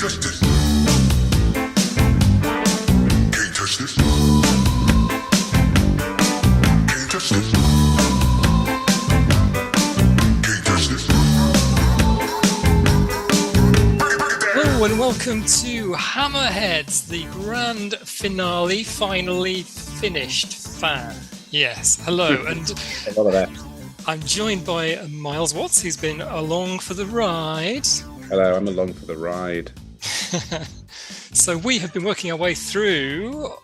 touch this. Can't touch this. Can't touch this. Can't touch this. Hello and welcome to Hammerheads, the grand finale, finally finished fan. Yes, hello, and All of that. I'm joined by Miles Watts, who's been along for the ride. Hello, I'm along for the ride. So we have been working our way through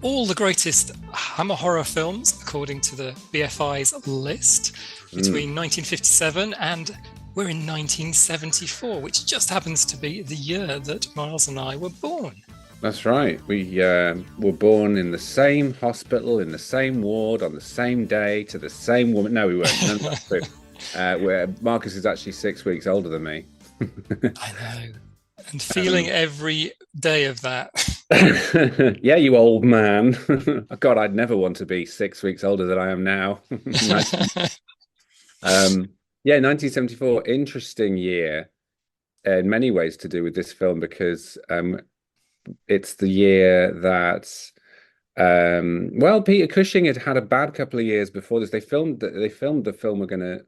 all the greatest Hammer horror films, according to the BFI's list, between 1957 and we're in 1974, which just happens to be the year that Miles and I were born. That's right. We were born in the same hospital, in the same ward, on the same day, to the same woman. No, we weren't. No, that's true. Where Marcus is actually 6 weeks older than me. I know. And feeling every day of that. Yeah, you old man. God, I'd never want to be 6 weeks older than I am now. Yeah, 1974, interesting year in many ways to do with this film because it's the year that, Peter Cushing had a bad couple of years before this. They filmed the film we're going to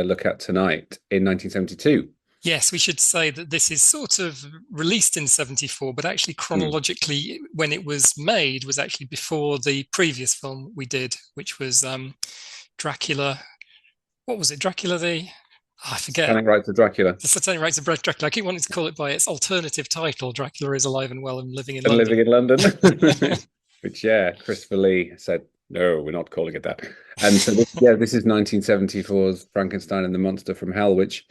look at tonight in 1972. Yes, we should say that this is sort of released in 74, but actually chronologically, when it was made, was actually before the previous film we did, which was Dracula. What was it? Dracula I forget. Satanic Rites of Dracula. The Satanic Rites of Dracula. I keep wanting to call it by its alternative title, Dracula is Alive and Well and Living in London. Living in London. Which, Christopher Lee said, no, we're not calling it that. And so, this is 1974's Frankenstein and the Monster from Hell, which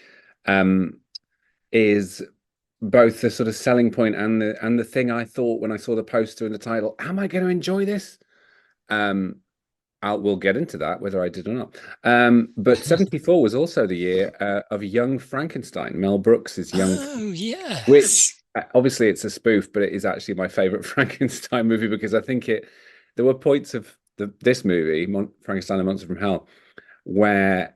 is both the sort of selling point and the thing I thought when I saw the poster and the title, am I going to enjoy this? We'll get into that, whether I did or not. But 74 was also the year of Young Frankenstein, Mel Brooks's Young. Oh, yes. Which, obviously, it's a spoof, but it is actually my favorite Frankenstein movie because I think there were points of this movie, Frankenstein and the Monster from Hell, where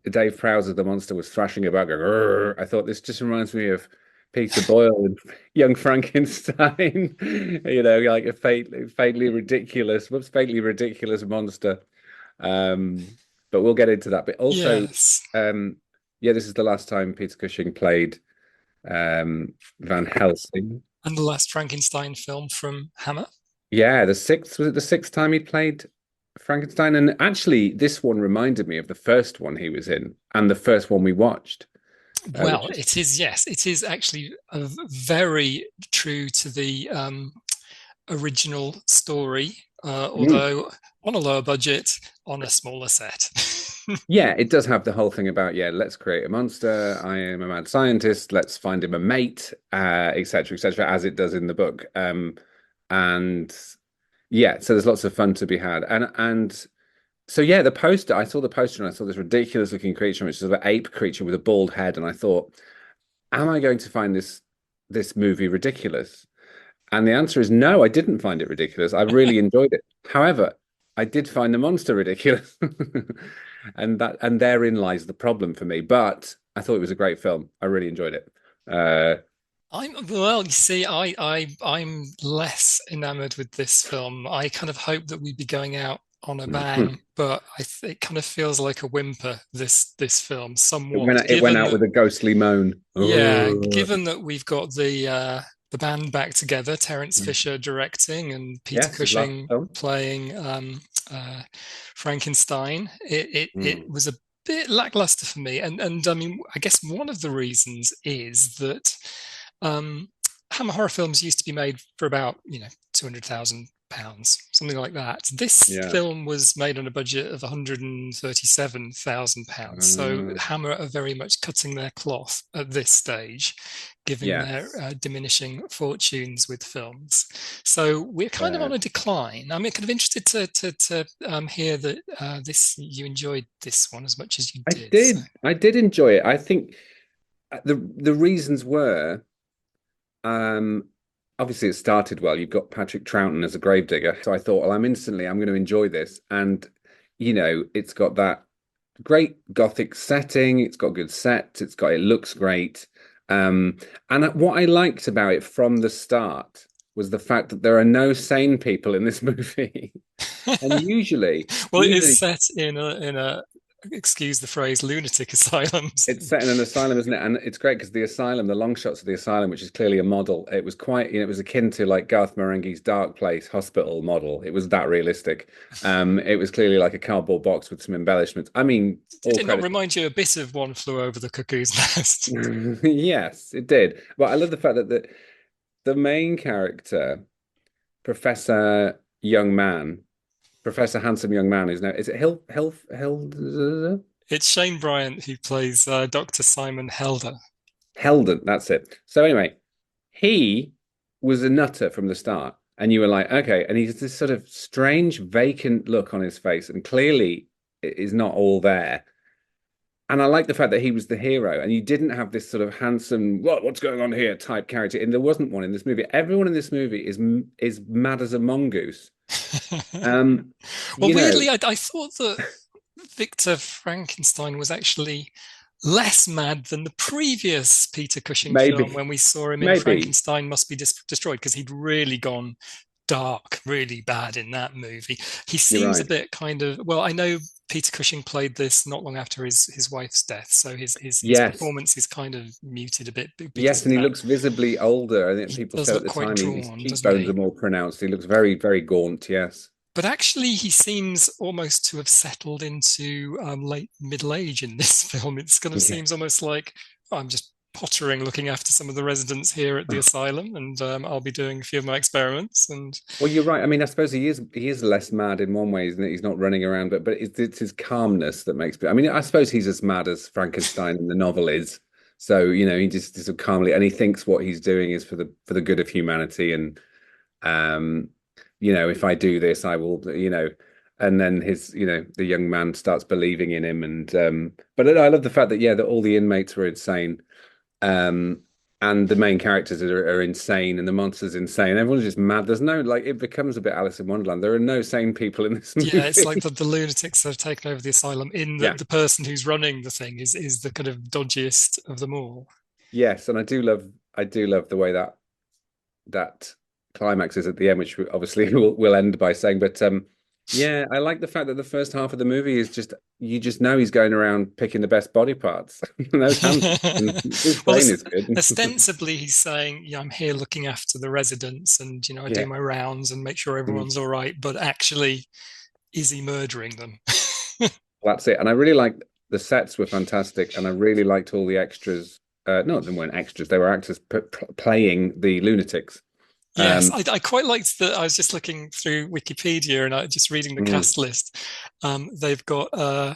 Dave Prowse, the monster, was thrashing about going, "Rrr." I thought this just reminds me of Peter Boyle and Young Frankenstein, like a faintly ridiculous monster. But we'll get into that. But also, yes. This is the last time Peter Cushing played Van Helsing. And the last Frankenstein film from Hammer. Yeah, was it the sixth time he played Frankenstein? And actually, this one reminded me of the first one he was in and the first one we watched. Well, it is, yes. It is actually very true to the original story, although on a lower budget, on a smaller set. Yeah, it does have the whole thing about, let's create a monster. I am a mad scientist. Let's find him a mate, et cetera, as it does in the book. So there's lots of fun to be had. And so, the poster, I saw the poster and I saw this ridiculous looking creature, which is an ape creature with a bald head. And I thought, am I going to find this movie ridiculous? And the answer is no, I didn't find it ridiculous. I really enjoyed it. However, I did find the monster ridiculous. and therein lies the problem for me. But I thought it was a great film. I really enjoyed it. You see, I'm less enamored with this film. I kind of hope that we'd be going out on a bang, but it kind of feels like a whimper, this film, somewhat. It went out with a ghostly moan. Yeah, given that we've got the band back together, Terence Fisher directing and Peter Cushing playing Frankenstein, it was a bit lackluster for me. And I mean, I guess one of the reasons is that Hammer horror films used to be made for about, £200,000, something like that. This film was made on a budget of £137,000. So Hammer are very much cutting their cloth at this stage, given their diminishing fortunes with films. So we're kind of on a decline. I'm kind of interested to hear that you enjoyed this one as much as you did. I did enjoy it. I think the reasons were, obviously it started well. You've got Patrick Troughton as a gravedigger. So I thought, well, I'm going to enjoy this. And, it's got that great Gothic setting. It's got good sets. It looks great. Um, and what I liked about it from the start was the fact that there are no sane people in this movie. And Well, it is usually set in a excuse the phrase lunatic asylums. it's set in an asylum, isn't it? And it's great because the asylum, the long shots of the asylum, which is clearly a model, it was quite, it was akin to like Garth Marenghi's Dark Place Hospital model. It was that realistic. It was clearly like a cardboard box with some embellishments. I mean, Did all it not credit. remind you a bit of One Flew Over the Cuckoo's Nest? Yes, it did. But I love the fact that the main character, Professor Young Man, Professor Handsome Young Man, is it Hill It's Shane Bryant who plays Dr. Simon Helder. Heldon? That's it. So anyway, he was a nutter from the start, and you were like, okay, and he's this sort of strange, vacant look on his face, and clearly it is not all there. And I like the fact that he was the hero, and you didn't have this sort of handsome, what's going on here type character, and there wasn't one in this movie. Everyone in this movie is mad as a mongoose. Um, Well, you know, weirdly, I thought that Victor Frankenstein was actually less mad than the previous Peter Cushing film maybe, when we saw him in maybe Frankenstein Must Be Destroyed, because he'd really gone dark, really bad in that movie. He you're seems a right. bit kind of, well, I know Peter Cushing played this not long after his wife's death, so his Yes, performance is kind of muted a bit because yes, of and he that. looks visibly older. I think He people does said at look the quite time his drawn, doesn't cheekbones are he? more pronounced. He looks very, very gaunt. Yes. But actually, he seems almost to have settled into late middle age in this film. It kind of Yeah. seems almost like, oh, I'm just pottering, looking after some of the residents here at the asylum, and I'll be doing a few of my experiments. And Well, you're right. I mean, I suppose he is less mad in one way, isn't it? He's not running around, but it's his calmness that makes. I mean, I suppose he's as mad as Frankenstein in the novel is. So he just sort of calmly, and he thinks what he's doing is for the good of humanity, and um, if I do this, I will, and then the young man starts believing in him, and but I love the fact that that all the inmates were insane. Um, and the main characters are insane, and the monster's insane. Everyone's just mad. There's no like. It becomes a bit Alice in Wonderland. There are no sane people in this yeah, it's like movie. the lunatics that have taken over the asylum. In Yeah. the person who's running the thing is the kind of dodgiest of them all. Yes, and I do love the way that climax is at the end, which obviously we'll end by saying. But yeah, I like the fact that the first half of the movie is just you just know he's going around picking the best body parts. Those hands and his Well, brain is good. ostensibly he's saying, "Yeah, I'm here looking after the residents, and I do Yeah. my rounds and make sure Mm. everyone's all right." But actually, is he murdering them? That's it. And I really liked the sets were fantastic, and I really liked all the extras. No, they weren't extras; they were actors playing the lunatics. Yes, Um, I quite liked that. I was just looking through Wikipedia and I just reading the mm, cast list. They've got oh,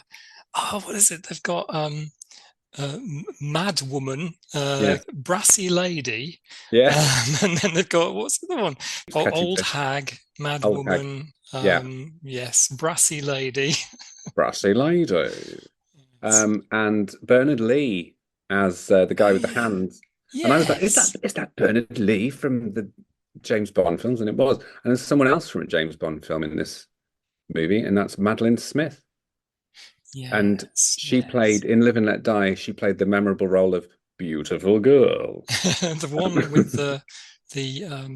what is it? They've got Mad Woman, yeah, Brassy Lady, yeah, and then they've got what's the other one? Oh, Petty Old Fish, Hag, Mad Old Hag, Woman. yeah, Yes, Brassy Lady. Brassy Lady, and Bernard Lee as the Oh guy with the yeah, hands. And I was like, is that yes, is that Bernard Lee from the James Bond films? And it was. And there's someone else from a James Bond film in this movie, and that's Madeline Smith. And yes, she played yes. in Live and Let Die. She played the memorable role of beautiful girl. The one with the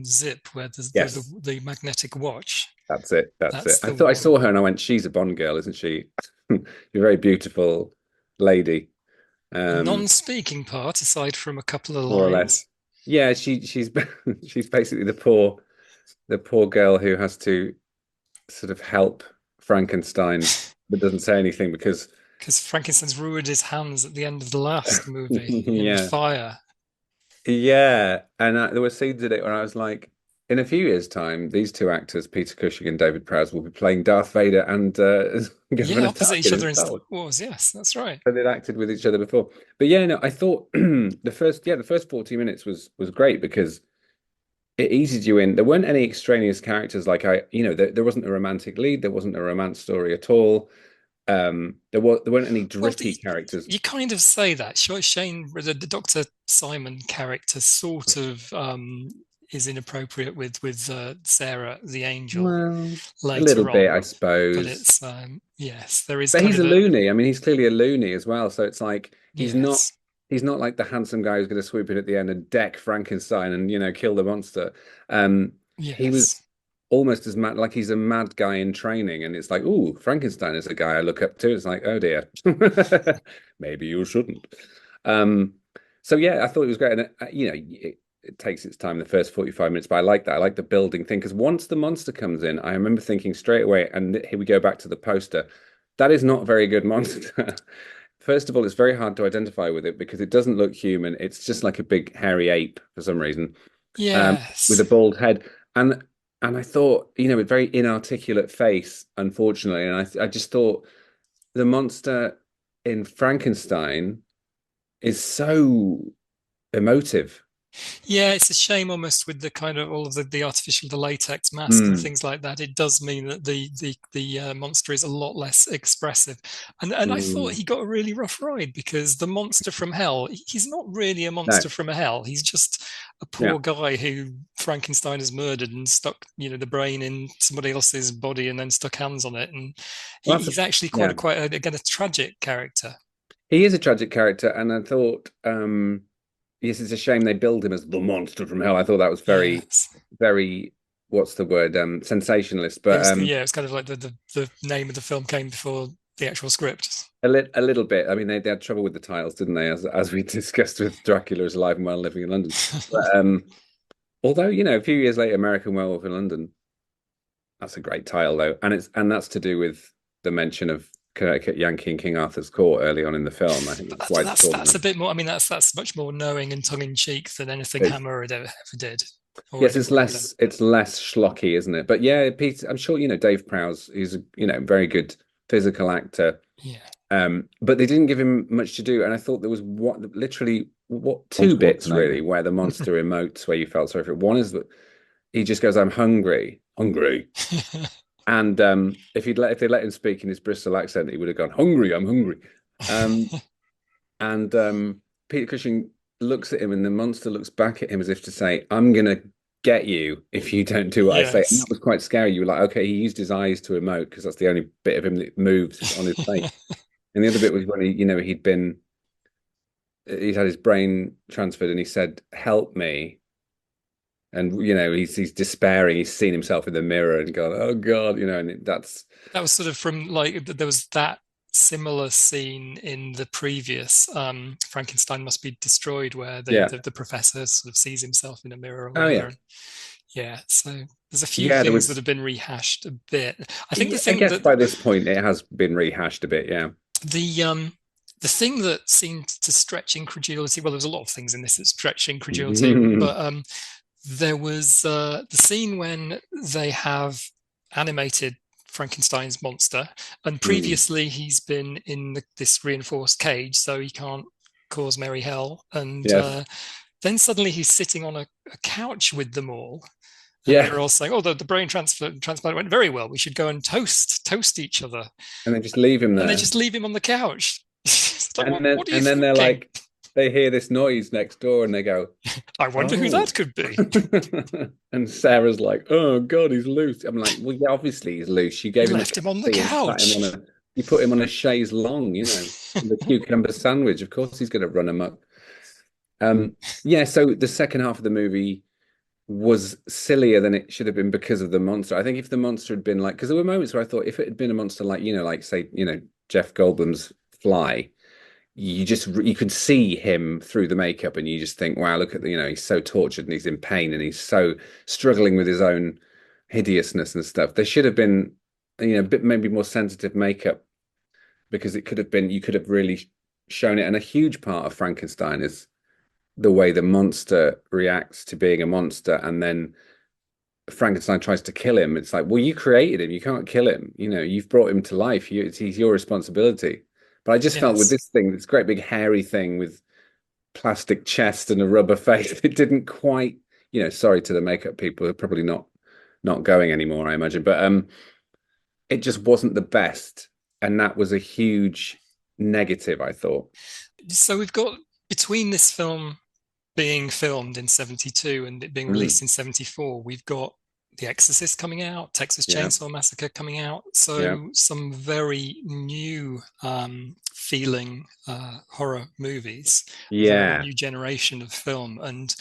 zip where there's Yes, the magnetic watch. that's it. That's it. That's I the thought I one. saw her and I went, she's a Bond girl, isn't she? You're a very beautiful lady. A Um, non-speaking part, aside from a couple of More or less. lines. Yeah, she's she's basically the poor girl who has to sort of help Frankenstein, but doesn't say anything because Because Frankenstein's ruined his hands at the end of the last movie in the yeah, fire. yeah. And there were scenes in it where I was like, in a few years' time, these two actors, Peter Cushing and David Prowse, will be playing Darth Vader and Yeah, Governor opposite each Tarkin in other in Star Star Wars. Wars. Yes, that's right. So they'd acted with each other before. But yeah, no, I thought the first 40 minutes was great because it eased you in. There weren't any extraneous characters like there wasn't a romantic lead, there wasn't a romance story at all. There weren't any Well, drippy characters. you kind of say that. Shane, the Dr. Simon character, sort of is inappropriate with Sarah the angel Well, a little later bit, I on. But suppose. it's yes, there is But kind he's of a a loony. I mean, he's clearly a loony as well. So it's like he's not yes. he's not like the handsome guy who's going to swoop in at the end and deck Frankenstein and kill the monster. He was Yes. almost as mad, like he's a mad guy in training, and it's like, oh, Frankenstein is a guy I look up to. It's like, oh dear, maybe you shouldn't. Um, so yeah, I thought it was great, and it takes its time the first 45 minutes, but I like that. I like the building thing because once the monster comes in, I remember thinking straight away, and here we go back to the poster. That is not a very good monster. First of all, it's very hard to identify with it because it doesn't look human. It's just like a big hairy ape for some reason, with Yes. a bald head. And I thought, a very inarticulate face, unfortunately. And I just thought the monster in Frankenstein is so emotive. Yeah, it's a shame almost with the kind of all of the artificial, the latex mask and Mm, things like that. It does mean that the monster is a lot less expressive. And I thought mm. he got a really rough ride because the monster from hell, he's not really a No, monster from hell. He's just a yeah. poor guy who Frankenstein has murdered and stuck, the brain in somebody else's body and then stuck hands on it. And Well, he's actually yeah. again a tragic character. He is a tragic character, and I thought, yes, it's a shame they billed him as the monster from hell. I thought that was very, Yes. very, what's the word? Sensationalist. It But was it's kind of like the name of the film came before the actual script. a little bit. I mean, they had trouble with the titles, didn't they? As we discussed with Dracula is Alive and Well Living in London. But although, a few years later, American Werewolf in London, that's a great title though, and that's to do with the mention of Connecticut Yankee and King Arthur's Court early on in the film. I think But that's why it's called that's a that. bit more. I mean, that's much more knowing and tongue in cheek than anything It's, Hammer had ever did or yes, anyone would have done. it's less schlocky, isn't it? But yeah, Pete, I'm sure Dave Prowse. He's a very good physical actor. Yeah. But they didn't give him much to do, and I thought there was literally Want two want to bits know really then. where the monster emotes where you felt sorry for it. One is that he just goes, "I'm hungry, hungry," and if they let him speak in his Bristol accent, he would have gone, "Hungry, I'm hungry." Um, and Peter Cushing looks at him, and the monster looks back at him as if to say, "I'm gonna get you if you don't do what I say." And Yes. that was quite scary. You were like, "Okay," he used his eyes to emote because that's the only bit of him that moves on his face. And the other bit was when he'd had his brain transferred, and he said, "Help me." And he's despairing. He's seen himself in the mirror and gone, "Oh God," and that's That was sort of from like there was that similar scene in the previous Frankenstein Must Be Destroyed where yeah. the professor sort of sees himself in a mirror or Oh yeah, whatever. Yeah, so there's a few yeah. There things that was. have been rehashed a bit. I think the Yeah, I thing guess that by this point it has been rehashed a bit. Yeah. the thing that seemed to stretch incredulity, well, there was a lot of things in this that stretched incredulity, but there was the scene when they have animated Frankenstein's monster, and Mm. previously he's been in this reinforced cage, so he can't cause merry hell. And Yes. then suddenly he's sitting on a couch with them all, and Yeah. they're all saying, "Oh, the brain transplant went very well. We should go and toast each other," And then just leave him and they there. just leave him on the couch. It's like, what are you And then they're thinking? like, they hear this noise next door and they go, I wonder who "Oh." that could be. And Sarah's like, "Oh God, he's loose." I'm like, "Well, yeah, obviously he's loose. You You gave him a left cup him on of the tea and sat him couch. you put him on a chaise long, the cucumber sandwich. Of course he's going to run amok." Yeah, so the second half of the movie was sillier than it should have been because of the monster. I think if the monster had been like, because there were moments where I thought if it had been a monster like, like say, Jeff Goldblum's Fly, you could see him through the makeup and you just think, wow, look at he's so tortured and he's in pain and he's so struggling with his own hideousness and stuff. There should have been, a bit maybe more sensitive makeup because it could have been, you could have really shown it. And a huge part of Frankenstein is the way the monster reacts to being a monster, and then Frankenstein tries to kill him. It's like, well, you created him, you can't kill him. You've brought him to life. He's your responsibility. But I just felt with Yes. this thing, this great big hairy thing with plastic chest and a rubber face, it didn't quite. Sorry to the makeup people, they're probably not going anymore, I imagine. But it just wasn't the best, and that was a huge negative, I thought. So we've got between this film being filmed in 72 and it being Mm, released in 74, we've got The Exorcist coming out, Texas yeah, Chainsaw Massacre coming out. yeah. So some very new feeling horror movies, very Yeah. new generation of film. And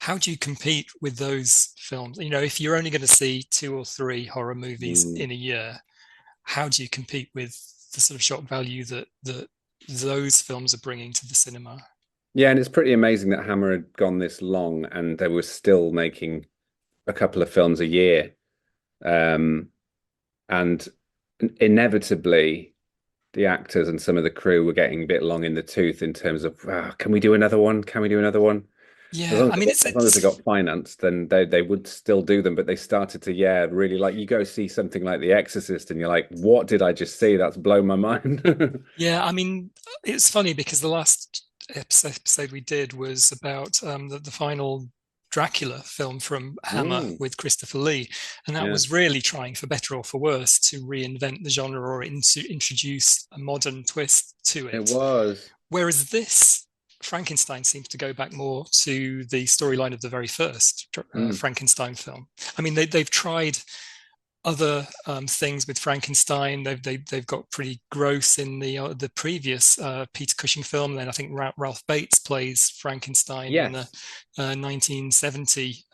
how do you compete with those films? You know, if you're only going to see two or three horror movies Mm. in a year, how do you compete with the sort of shock value that those films are bringing to the cinema? Yeah, and it's pretty amazing that Hammer had gone this long and they were still making a couple of films a year. Um, and inevitably, the actors and some of the crew were getting a bit long in the tooth in terms of, can we do another one? Can we do another one? Yeah, I mean, As long as they got financed, then they would still do them. But they started to, yeah, really like you go see something like The Exorcist, and you're like, what did I just see? That's blown my mind. yeah, I mean, it's funny because the last episode we did was about the final Dracula film from Hammer Mm, with Christopher Lee, and that yeah, was really trying, for better or for worse, to reinvent the genre or introduce a modern twist to it it. was. Whereas this Frankenstein seems to go back more to the storyline of the very first Mm, Frankenstein film. I mean, they've tried other things with Frankenstein. They've got pretty gross in the previous Peter Cushing film. Then I think Ralph Bates plays Frankenstein in the yes. 1970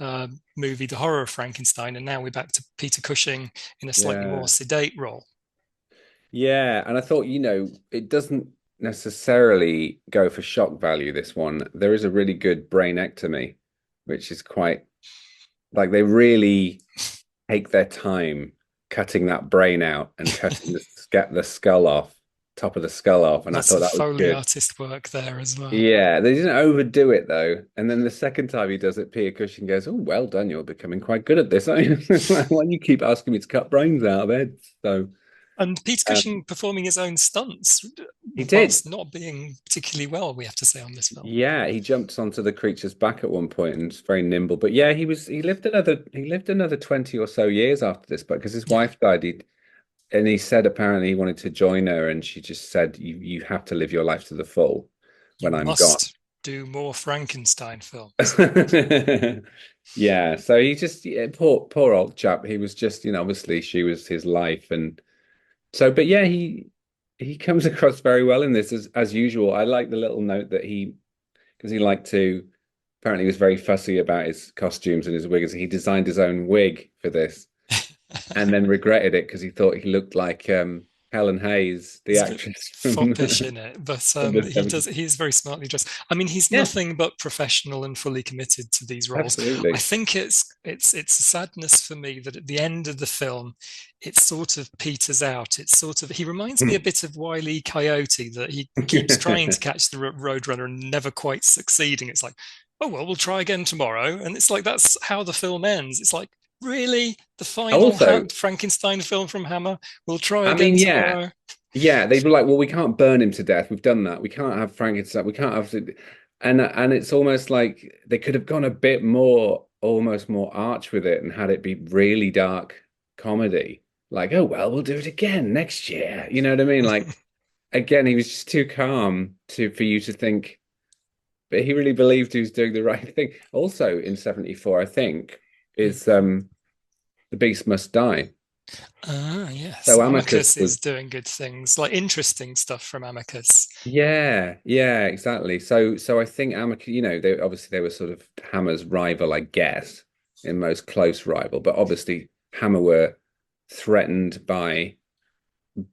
movie, The Horror of Frankenstein, and now we're back to Peter Cushing in a slightly more Yeah. sedate role. Yeah. And I thought, it doesn't necessarily go for shock value, this one. There is a really good brainectomy, which is quite like they really take their time cutting that brain out and cutting the skull off, top of the skull off. And I Lots thought of that was Foley good. artist work there as well. Yeah, they didn't overdo it though. And then the second time he does it, Peter Cushing goes, "Oh, well done. You're becoming quite good at this, aren't you?" Why do you keep asking me to cut brains out of heads? So And Peter um, Cushing performing his own stunts he did. whilst not being particularly well, we have to say, on this film. Yeah, he jumps onto the creature's back at one point and is very nimble. But yeah, he lived another 20 or so years after this, but because his Yeah, wife died, and he said apparently he wanted to join her, and she just said, you have to live your life to the full you when I'm gone. must do more Frankenstein films. Yeah, so he just poor old chap. He was just, obviously she was his life, and so but yeah, he comes across very well in this as usual. I like the little note that because he liked to apparently he was very fussy about his costumes and his wigs. He designed his own wig for this and then regretted it because he thought he looked like Helen Hayes, the He's a bit actress from, foppish in it, but from the he 70s. does. He's very smartly dressed. I mean, he's Yeah, nothing but professional and fully committed to these roles. I absolutely. think it's a sadness for me that at the end of the film, it sort of peters out. It's sort of he reminds me a bit of Wile E. Coyote, that he keeps trying to catch the Roadrunner and never quite succeeding. It's like, oh well, we'll try again tomorrow, and it's like that's how the film ends. It's like, really, the final Also, Frankenstein film from Hammer? We'll try I again mean, yeah, tomorrow. yeah, they'd be like, well, we can't burn him to death. We've done that. We can't have Frankenstein. We can't have, and it's almost like they could have gone a bit more, almost more arch with it, and had it be really dark comedy. Like, oh well, we'll do it again next year. You know what I mean? Like, again, he was just too calm for you to think, but he really believed he was doing the right thing. Also, in '74, I think, is The Beast Must Die. Ah, yes. So Amicus Amicus is was. doing good things, like interesting stuff from Amicus. Yeah, yeah, exactly. So I think Amica, they were sort of Hammer's rival, I guess, in most close rival, but obviously Hammer were threatened by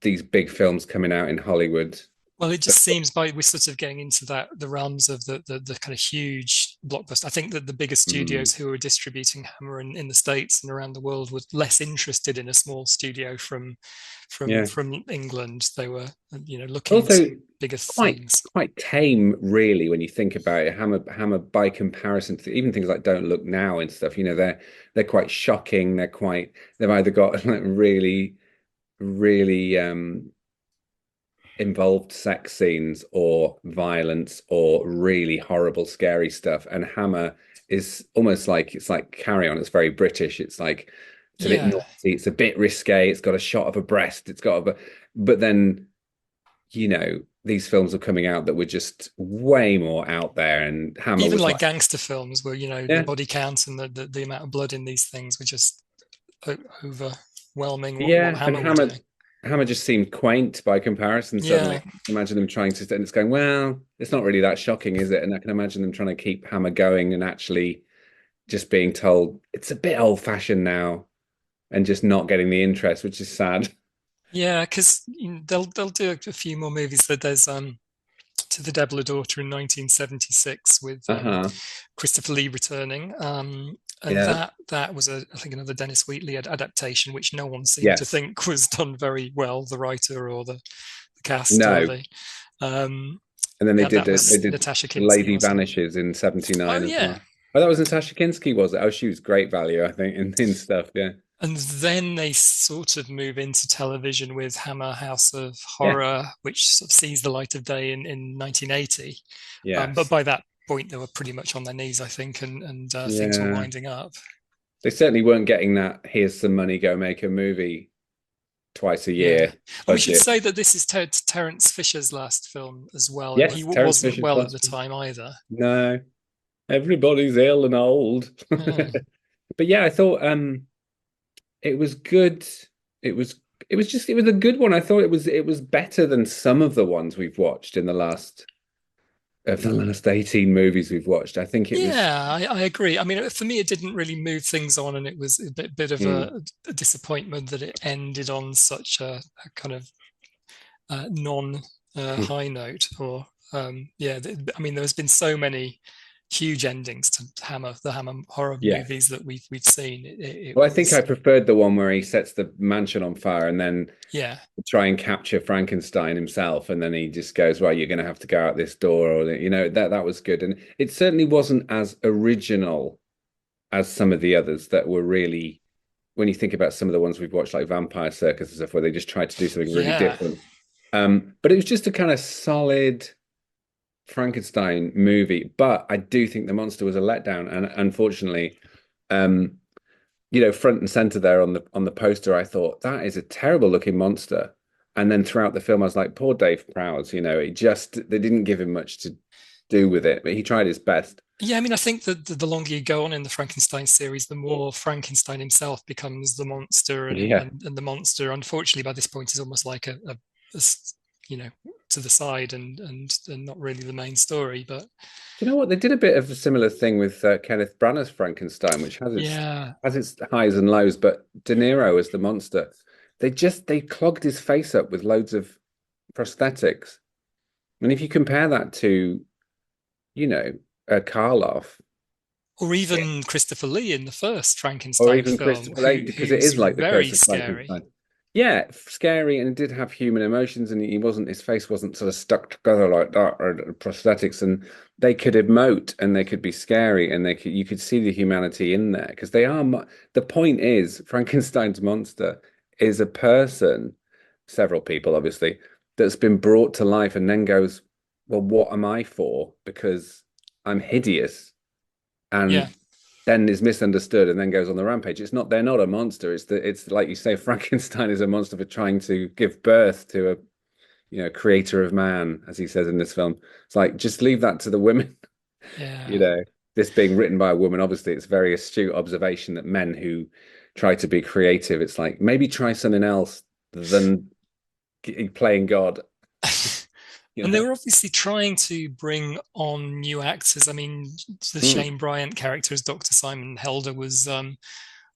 these big films coming out in Hollywood. Well, it just seems by we're sort of getting into the realms of the kind of huge blockbuster. I think that the bigger Mm, studios who are distributing Hammer in the States and around the world were less interested in a small studio yeah. from England. They were, looking Also to bigger quite things. quite tame, really, when you think about it. Hammer by comparison to even things like Don't Look Now and stuff, they're quite shocking. They've either got like really, really involved sex scenes or violence or really horrible, scary stuff. And Hammer is almost like it's like Carry On. It's very British. It's like it's a bit Yeah, naughty. It's a bit risque. It's got a shot of a breast. But then these films are coming out that were just way more out there. And Hammer even was like like, gangster films where the yeah, body count and the amount of blood in these things were just overwhelming what yeah. And Hammer were Hammer doing. Hammer just seemed quaint by comparison suddenly. Yeah. Imagine them trying to, and it's going, well, it's not really that shocking, is it? And I can imagine them trying to keep Hammer going and actually just being told it's a bit old-fashioned now and just not getting the interest, which is sad. Yeah, because they'll do a few more movies. That there's To the Devil a Daughter in 1976 with Uh-huh. Christopher Lee returning, and Yeah. that was I think another Dennis Wheatley adaptation, which no one seemed to Yes. think was done very well, the writer or the cast or No. the um, And then that they was did Natasha The Kinski, Lady wasn't it? Vanishes in Oh 79 as yeah. well. Oh, that was Natasha Kinski, was it? Oh, she was great value, I think, in stuff. Yeah. And then they sort of move into television with Hammer House of Yeah. Horror, which sort of sees the light of day in 1980. But Yes. by that point, they were pretty much on their knees, I think, and things were Yeah. winding up. They certainly weren't getting that, here's some money, go make a movie twice a Yeah. year And we should budget. say that this is Terence Fisher's last film as well, and he Yes, Terence wasn't Fisher's well at the last one. time either. No, everybody's ill and old. Yeah. But yeah, I thought it was good. It was it was a good one. I thought it was better than some of the ones we've watched in the last 18 movies we've watched. I think it was Yeah, I agree. I mean, for me, it didn't really move things on, and it was a bit of mm, a disappointment that it ended on such a kind of non mm, high note. Or yeah, I mean, there's been so many huge endings to the Hammer horror yeah. movies that we've seen. It Well, I think I was preferred the one where he sets the mansion on fire and then yeah, try and capture Frankenstein himself, and then he just goes, "Well, you're going to have to go out this door," or that was good, and it certainly wasn't as original as some of the others that were really. When you think about some of the ones we've watched, like Vampire Circus and stuff, where they just tried to do something really yeah, different. But it was just a kind of solid Frankenstein movie. But I do think the monster was a letdown, and unfortunately, um, front and center there on the poster, I thought that is a terrible looking monster. And then throughout the film, I was like, poor Dave Prowse, they didn't give him much to do with it, but he tried his best. yeah. I mean, I think that the longer you go on in the Frankenstein series, the more Frankenstein himself becomes the monster, Yeah. and the monster, unfortunately, by this point, is almost like you know, to the side and not really the main story. But Do you know what? They did a bit of a similar thing with Kenneth Branagh's Frankenstein, which yeah, has its highs and lows, but De Niro as the monster, they clogged his face up with loads of prosthetics. And if you compare that to, you know, Karloff or even Christopher Lee in the first or Frankenstein even film, Christopher Lee, because it who's is like the very curse of scary. Frankenstein. Yeah, scary, and it did have human emotions, and his face wasn't sort of stuck together like that, or prosthetics, and they could emote and they could be scary, and you could see the humanity in there because they are. The point is, Frankenstein's monster is a person, several people obviously, that's been brought to life and then goes, well, what am I for? Because I'm hideous, Yeah, and then is misunderstood and then goes on the rampage. They're not a monster. It's like you say, Frankenstein is a monster for trying to give birth to a creator of man, as he says in this film. It's like just leave that to the women, you yeah. know. This being written by a woman, obviously, it's very astute observation that men who try to be creative, it's like maybe try something else than playing God, you And they know. were obviously trying to bring on new actors. I mean, the Mm. Shane Bryant character as Dr. Simon Helder was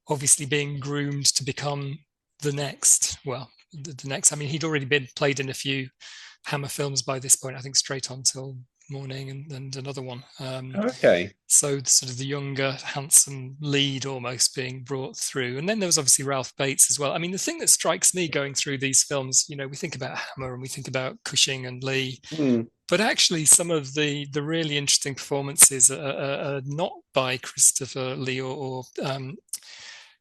obviously being groomed to become the next. Well, the next. I mean, he'd already been played in a few Hammer films by this point. I think Straight On Till Morning and another one. Okay. So sort of the younger, handsome lead almost being brought through. And then there was obviously Ralph Bates as well. I mean, the thing that strikes me going through these films, we think about Hammer and we think about Cushing and Lee, Mm. but actually some of the really interesting performances are not by Christopher Lee or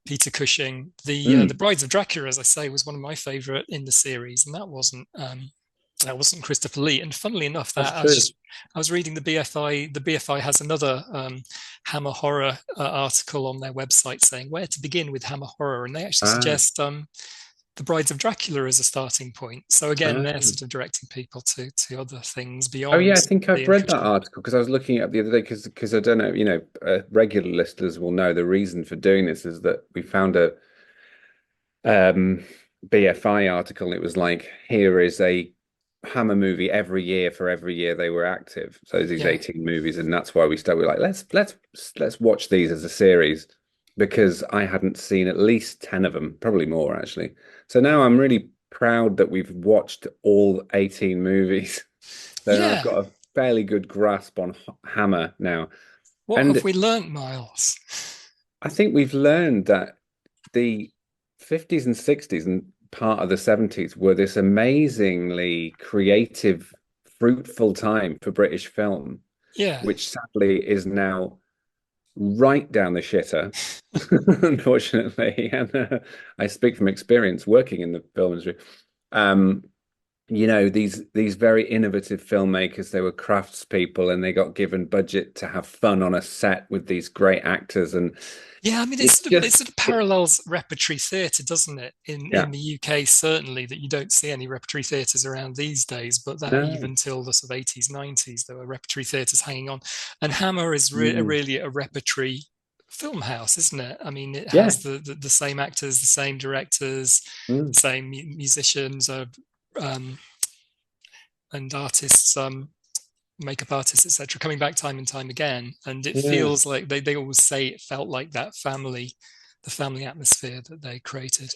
Peter Cushing. The Mm. Brides of Dracula, as I say, was one of my favorite in the series, and that wasn't Christopher Lee. And funnily enough, That's that true. I was reading the BFI. The BFI has another Hammer horror article on their website saying where to begin with Hammer horror, and they actually Ah, suggest the Brides of Dracula as a starting point. So again, they're ah. sort of directing people to other things Oh yeah, beyond I think Lee I've and read that Cushing. article because I was looking it up the other day because I don't know, regular listeners will know the reason for doing this is that we found um BFI article, and it was like, here is a Hammer movie every year for every year they were active. So these Yeah. 18 movies, and that's why we started. We're like, let's watch these as a series because I hadn't seen at least 10 of them, probably more actually. So now I'm really proud that we've watched all 18 movies. So I've Yeah. got a fairly good grasp on Hammer now. What have And we learnt, Miles? I think we've learned that the 50s and 60s and part of the 70s were this amazingly creative, fruitful time for British film, Yeah. which sadly is now right down the shitter, unfortunately. And I speak from experience working in the film industry. Um, these very innovative filmmakers, they were craftspeople and they got given budget to have fun on a set with these great actors, and Yeah, I mean, it's it just sort of parallels repertory theatre, doesn't it? yeah, In the UK, certainly, that you don't see any repertory theatres around these days, but that no, even till the sort of 80s, 90s, there were repertory theatres hanging on. And Hammer is mm, really a repertory film house, isn't it? I mean, it yeah, has the same actors, the same directors, mm, the same musicians, um, and artists. Makeup artists, etc., coming back time and time again. And it yeah. feels like they always say it felt like that family, the family atmosphere that they created.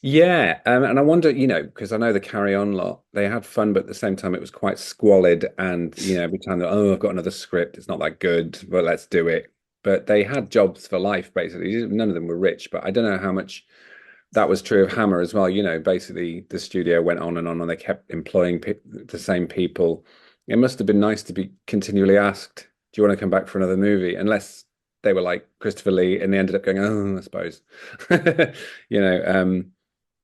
Yeah, and I wonder, because I know the Carry On lot, they had fun, but at the same time, it was quite squalid. And every time they're, oh, I've got another script, it's not that good, but let's do it. But they had jobs for life, basically. None of them were rich, but I don't know how much that was true of Hammer as well. Basically, the studio went on, and they kept employing the same people. It must have been nice to be continually asked, "Do you want to come back for another movie?" Unless they were like Christopher Lee, and they ended up going, "Oh, I suppose." You know, um,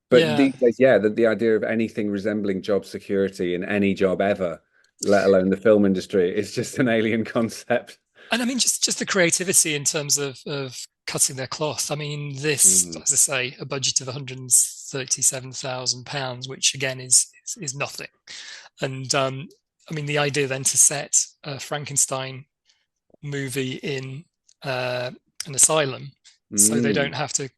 but Yeah. these days, yeah, the idea of anything resembling job security in any job ever, let alone the film industry, is just an alien concept. And I mean, just the creativity in terms of cutting their cloth. I mean, this, Mm, as I say, a budget of £137,000, which again is nothing. And I mean, the idea then to set a Frankenstein movie in an asylum, so they don't mm, have to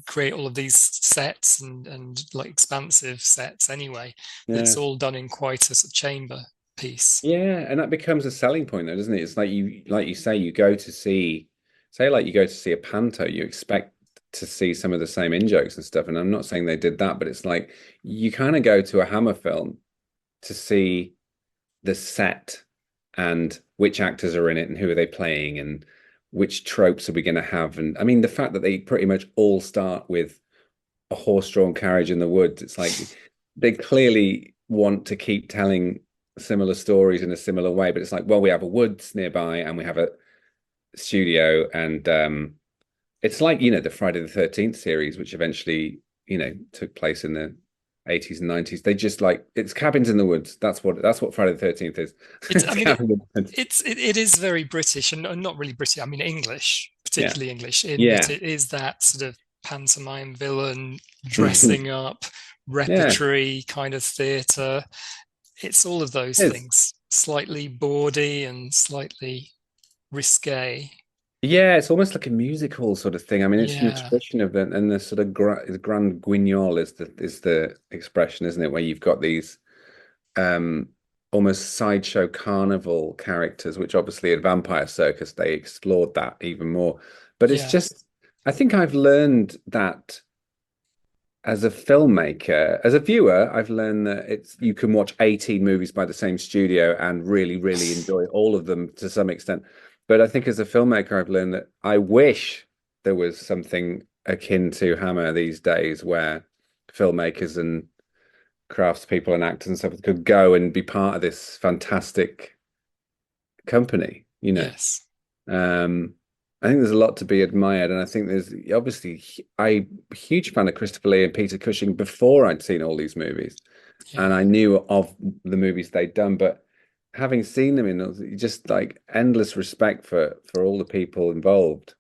create all of these sets and like expansive sets anyway. yeah. It's all done in quite a sort of chamber piece. Yeah, and that becomes a selling point though, doesn't it? It's like you say, you go to see, say, like you go to see a panto, you expect to see some of the same in-jokes and stuff. And I'm not saying they did that, but it's like you kind of go to a Hammer film to see the set and which actors are in it and who are they playing and which tropes are we going to have. And I mean, the fact that they pretty much all start with a horse-drawn carriage in the woods. It's like they clearly want to keep telling similar stories in a similar way, but it's like, well, we have a woods nearby and we have a studio, and it's like the Friday the 13th series, which eventually took place in the 80s and 90s. They just like it's cabins in the woods. That's what Friday the 13th is. It's, I It's mean, cabins in the woods. it is very British and not really British. I mean, English, Yeah, particularly English, in that yeah, it is that sort of pantomime villain dressing up, yeah. repertory kind of theatre. It's all of those It is. things, slightly bawdy and slightly risque. Yeah, it's almost like a musical sort of thing. I mean, it's an Yeah, expression of it, and the sort of the grand guignol is the expression, isn't it? Where you've got these um almost sideshow carnival characters, which obviously at Vampire Circus they explored that even more. But it's yeah. just, I think I've learned that as a filmmaker, as a viewer, I've learned that you can watch 18 movies by the same studio and really, really enjoy all of them to some extent. But I think as a filmmaker, I've learned that I wish there was something akin to Hammer these days where filmmakers and craftspeople and actors and stuff could go and be part of this fantastic company. Yes. Um, I think there's a lot to be admired, and I think there's obviously I'm a huge fan of Christopher Lee and Peter Cushing before I'd seen all these movies, and Yeah. I knew of the movies they'd done, but having seen them in just like endless respect for all the people involved,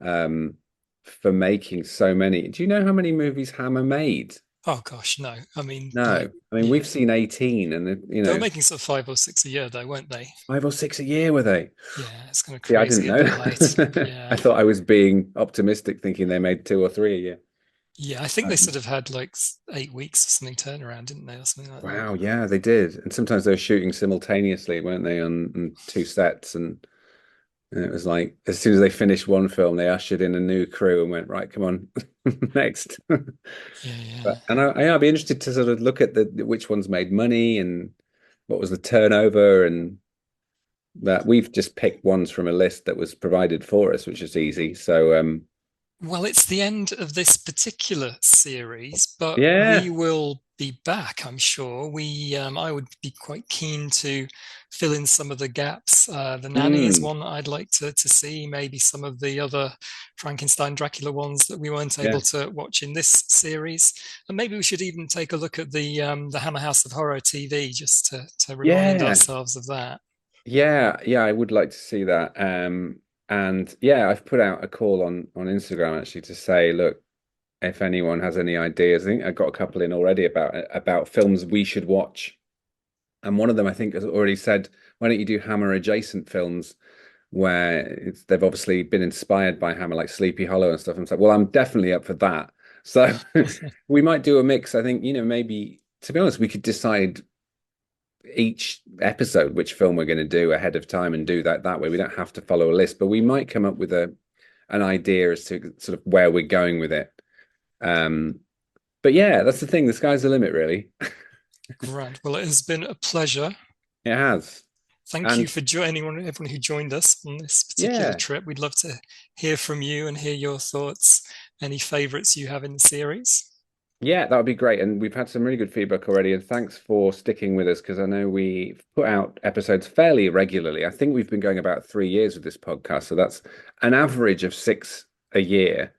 um, for making so many. Do you know how many movies Hammer made? Oh gosh, no. I mean, like, No, I mean we've yeah. seen 18, and They were making sort of five or six a year, though, weren't they? 5 or 6 a year, were they? Yeah, it's kind of See, I didn't crazy a know bit late. that. I Yeah. thought I was being optimistic, thinking they made 2 or 3 a year. Yeah, I think they Um, sort of had like 8 weeks or something turnaround, didn't they, or something like that? wow, yeah, they did. And sometimes they were shooting simultaneously, weren't they, on two sets? And it was like as soon as they finished one film, they ushered in a new crew and went, right, come on, next. Yeah, yeah. But and I'd be interested to sort of look at the which ones made money and what was the turnover, and that we've just picked ones from a list that was provided for us, which is easy. So Well, it's the end of this particular series, but we yeah. will be back, I'm sure. I would be quite keen to fill in some of the gaps. The Nanny is Mm, one that I'd like to see. Maybe some of the other Frankenstein, Dracula ones that we weren't yeah. able to watch in this series. And maybe we should even take a look at the Hammer House of Horror TV just to remind Yeah. ourselves of that. Yeah, yeah, I would like to see that. And yeah, I've put out a call on Instagram actually to say, look, if anyone has any ideas, I think I've got a couple in already about films we should watch. And one of them I think has already said, why don't you do Hammer adjacent films where they've obviously been inspired by Hammer, like Sleepy Hollow and stuff. And so, well, I'm definitely up for that. So we might do a mix. I think, maybe to be honest, we could decide each episode which film we're going to do ahead of time and do that way. We don't have to follow a list, but we might come up with an idea as to sort of where we're going with it. But yeah, that's the thing. The sky's the limit, really. Grand. Well, it has been a pleasure. It has. Thank you And for joining everyone who joined us on this particular yeah, trip. We'd love to hear from you and hear your thoughts, any favorites you have in the series. yeah, that would be great. And we've had some really good feedback already. And thanks for sticking with us because I know we've put out episodes fairly regularly. I think we've been going about 3 years with this podcast. So that's an average of 6 a year.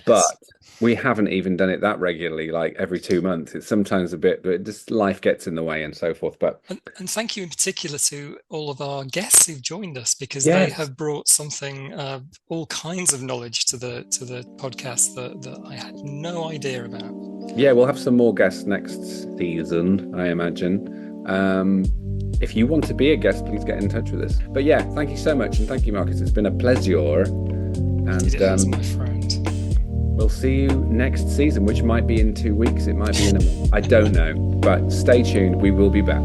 But Yes. we haven't even done it that regularly, like every 2 months. It's sometimes a bit, but just life gets in the way and so forth. But And thank you in particular to all of our guests who've joined us because they yes, have brought something, all kinds of knowledge to the podcast that I had no idea about. yeah, we'll have some more guests next season, I imagine. If you want to be a guest, please get in touch with us. But yeah, thank you so much. And thank you, Marcus. It's been a pleasure. Indeed, it has, And my friend. we'll see you next season, which might be in 2 weeks. It might be in a month. I don't know. But stay tuned. We will be back.